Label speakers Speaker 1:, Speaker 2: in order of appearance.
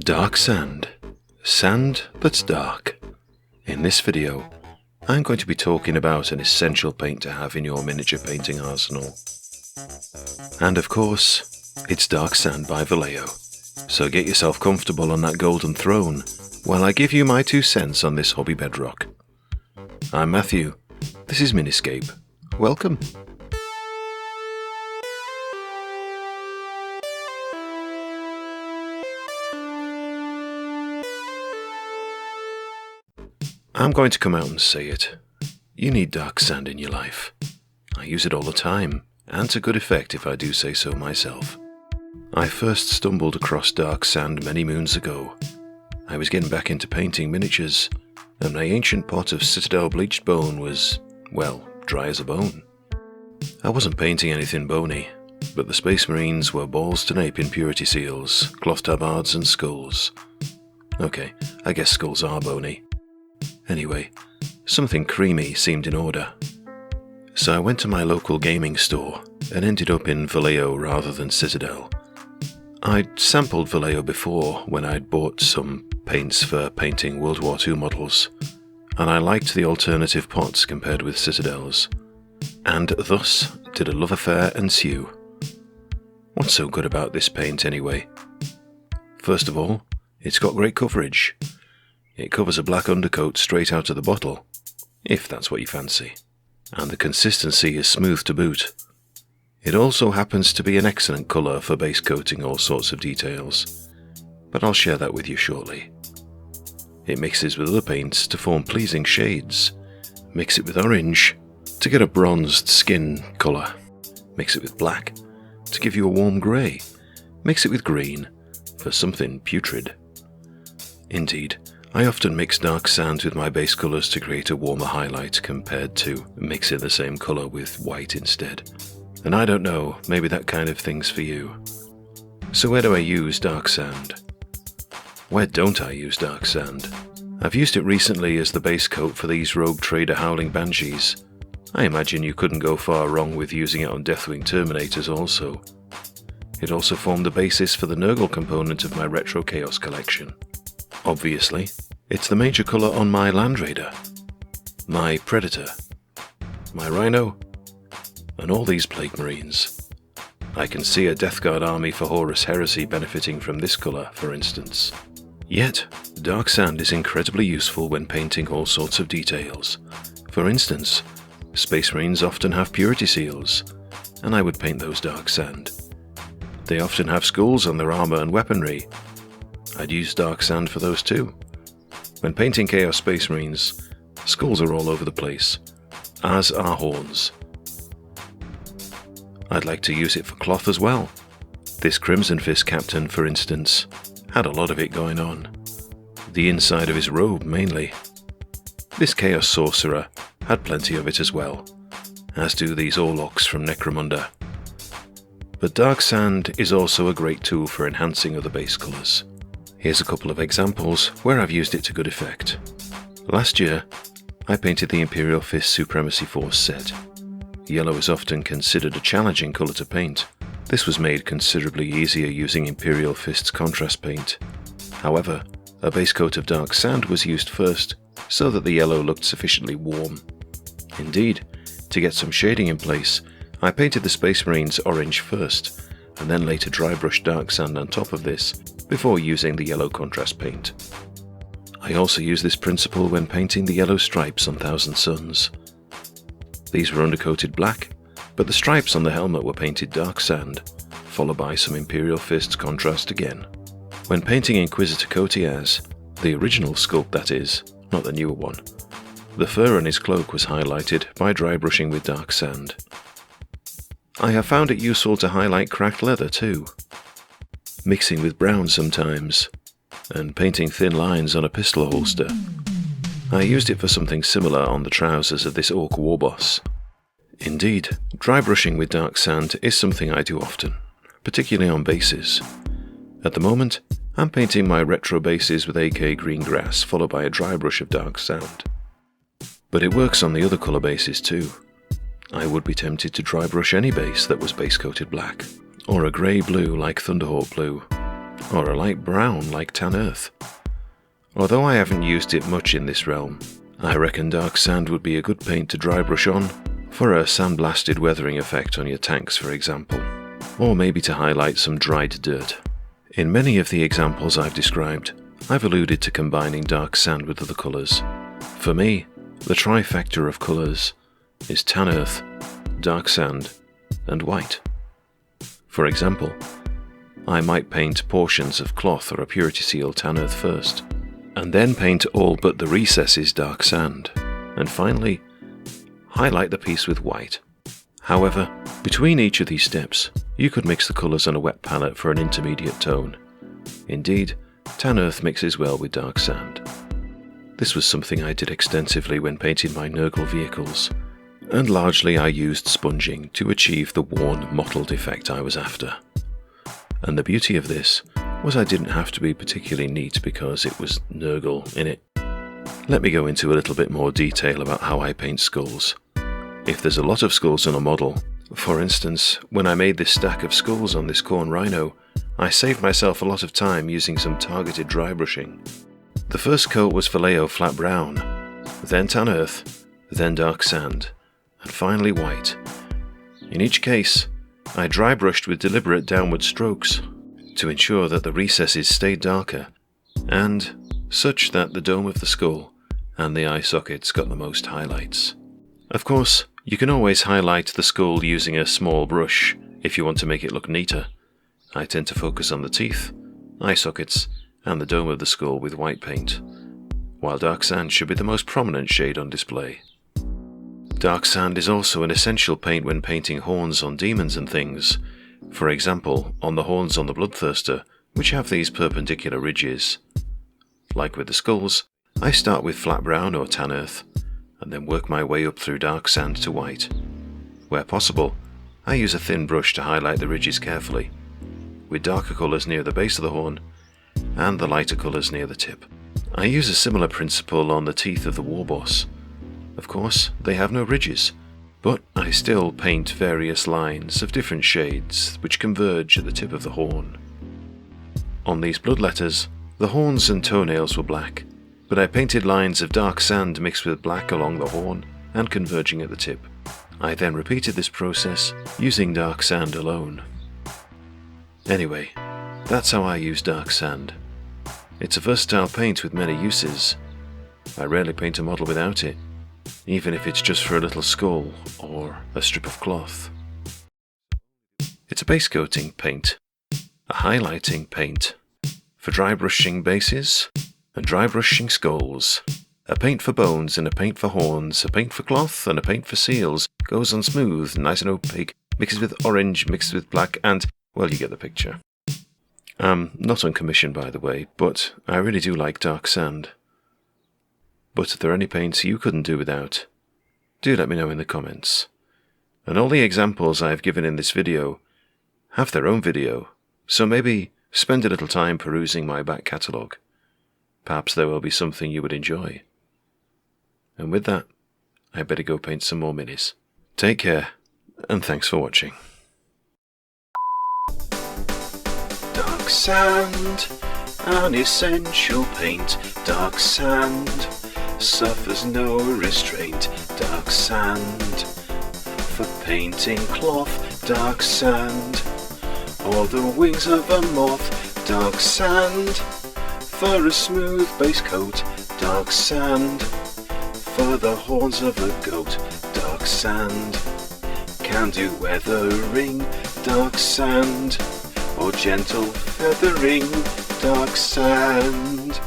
Speaker 1: Dark sand. Sand that's dark. In this video, I'm going to be talking about an essential paint to have in your miniature painting arsenal. And of course, it's Dark Sand by Vallejo. So get yourself comfortable on that golden throne while I give you my 2 cents on this hobby bedrock. I'm Matthew. This is Miniscape. Welcome. I'm going to come out and say it. You need dark sand in your life. I use it all the time, and to good effect if I do say so myself. I first stumbled across dark sand many moons ago. I was getting back into painting miniatures, and my ancient pot of Citadel bleached bone was, well, dry as a bone. I wasn't painting anything bony, but the Space Marines were balls to nape in purity seals, cloth tabards and skulls. Okay, I guess skulls are bony. Anyway, something creamy seemed in order. So I went to my local gaming store and ended up in Vallejo rather than Citadel. I'd sampled Vallejo before when I'd bought some paints for painting World War II models, and I liked the alternative pots compared with Citadel's, and thus did a love affair ensue. What's so good about this paint anyway? First of all, it's got great coverage. It covers a black undercoat straight out of the bottle, if that's what you fancy, and the consistency is smooth to boot. It also happens to be an excellent colour for base coating all sorts of details, but I'll share that with you shortly. It mixes with other paints to form pleasing shades. Mix it with orange to get a bronzed skin colour. Mix it with black to give you a warm grey. Mix it with green for something putrid. Indeed, I often mix dark sands with my base colours to create a warmer highlight compared to mixing the same colour with white instead. And I don't know, maybe that kind of thing's for you. So where do I use dark sand? Where don't I use dark sand? I've used it recently as the base coat for these Rogue Trader Howling Banshees. I imagine you couldn't go far wrong with using it on Deathwing Terminators also. It also formed the basis for the Nurgle component of my Retro Chaos collection. Obviously, it's the major colour on my Land Raider, my Predator, my Rhino, and all these Plague Marines. I can see a Death Guard army for Horus Heresy benefiting from this colour, for instance. Yet, dark sand is incredibly useful when painting all sorts of details. For instance, Space Marines often have purity seals, and I would paint those dark sand. They often have skulls on their armour and weaponry. I'd use dark sand for those too. When painting Chaos Space Marines, skulls are all over the place, as are horns. I'd like to use it for cloth as well. This Crimson Fist captain, for instance, had a lot of it going on. The inside of his robe, mainly. This Chaos Sorcerer had plenty of it as well, as do these Orlocks from Necromunda. But dark sand is also a great tool for enhancing other base colours. Here's a couple of examples where I've used it to good effect. Last year, I painted the Imperial Fist Supremacy Force set. Yellow is often considered a challenging colour to paint. This was made considerably easier using Imperial Fist's contrast paint. However, a base coat of dark sand was used first, so that the yellow looked sufficiently warm. Indeed, to get some shading in place, I painted the Space Marines orange first, and then later dry brushed dark sand on top of this, before using the yellow contrast paint. I also use this principle when painting the yellow stripes on Thousand Suns. These were undercoated black, but the stripes on the helmet were painted dark sand, followed by some Imperial Fist's contrast again. When painting Inquisitor Cotiaz, the original sculpt that is, not the newer one, the fur on his cloak was highlighted by dry brushing with dark sand. I have found it useful to highlight cracked leather too, mixing with brown sometimes, and painting thin lines on a pistol holster. I used it for something similar on the trousers of this Orc warboss. Indeed, dry brushing with dark sand is something I do often, particularly on bases. At the moment, I'm painting my retro bases with AK green grass followed by a dry brush of dark sand. But it works on the other colour bases too. I would be tempted to dry brush any base that was base coated black, or a grey blue like Thunderhawk blue, or a light brown like tan earth. Although I haven't used it much in this realm, I reckon dark sand would be a good paint to dry brush on, for a sandblasted weathering effect on your tanks for example, or maybe to highlight some dried dirt. In many of the examples I've described, I've alluded to combining dark sand with other colours. For me, the trifecta of colours is tan earth, dark sand, and white. For example, I might paint portions of cloth or a purity seal tan earth first, and then paint all but the recesses dark sand, and finally, highlight the piece with white. However, between each of these steps, you could mix the colours on a wet palette for an intermediate tone. Indeed, tan earth mixes well with dark sand. This was something I did extensively when painting my Nurgle vehicles, and largely I used sponging to achieve the worn, mottled effect I was after. And the beauty of this was I didn't have to be particularly neat because it was Nurgle in it. Let me go into a little bit more detail about how I paint skulls. If there's a lot of skulls on a model, for instance, when I made this stack of skulls on this Khorne Rhino, I saved myself a lot of time using some targeted dry brushing. The first coat was Vallejo flat brown, then tan earth, then dark sand, and finally white. In each case, I dry brushed with deliberate downward strokes to ensure that the recesses stayed darker, and such that the dome of the skull and the eye sockets got the most highlights. Of course, you can always highlight the skull using a small brush if you want to make it look neater. I tend to focus on the teeth, eye sockets, and the dome of the skull with white paint, while dark sand should be the most prominent shade on display. Dark sand is also an essential paint when painting horns on demons and things, for example on the horns on the Bloodthirster, which have these perpendicular ridges. Like with the skulls, I start with flat brown or tan earth, and then work my way up through dark sand to white. Where possible, I use a thin brush to highlight the ridges carefully, with darker colours near the base of the horn, and the lighter colours near the tip. I use a similar principle on the teeth of the Warboss. Of course, they have no ridges, but I still paint various lines of different shades which converge at the tip of the horn. On these bloodletters, the horns and toenails were black, but I painted lines of dark sand mixed with black along the horn and converging at the tip. I then repeated this process using dark sand alone. Anyway, that's how I use dark sand. It's a versatile paint with many uses. I rarely paint a model without it, even if it's just for a little skull or a strip of cloth. It's a base coating paint, a highlighting paint, for dry brushing bases and dry brushing skulls, a paint for bones and a paint for horns, a paint for cloth and a paint for seals, goes on smooth, nice and opaque, mixes with orange, mixes with black, and, well, you get the picture. Not on commission, by the way, but I really do like dark sand. But if there are any paints you couldn't do without, do let me know in the comments. And all the examples I have given in this video have their own video, so maybe spend a little time perusing my back catalogue. Perhaps there will be something you would enjoy. And with that, I better go paint some more minis. Take care, and thanks for watching. Dark sand, an essential paint. Dark sand suffers no restraint. Dark sand for painting cloth. Dark sand, or the wings of a moth. Dark sand for a smooth base coat. Dark sand for the horns of a goat. Dark sand can do weathering. Dark sand or gentle feathering. Dark sand.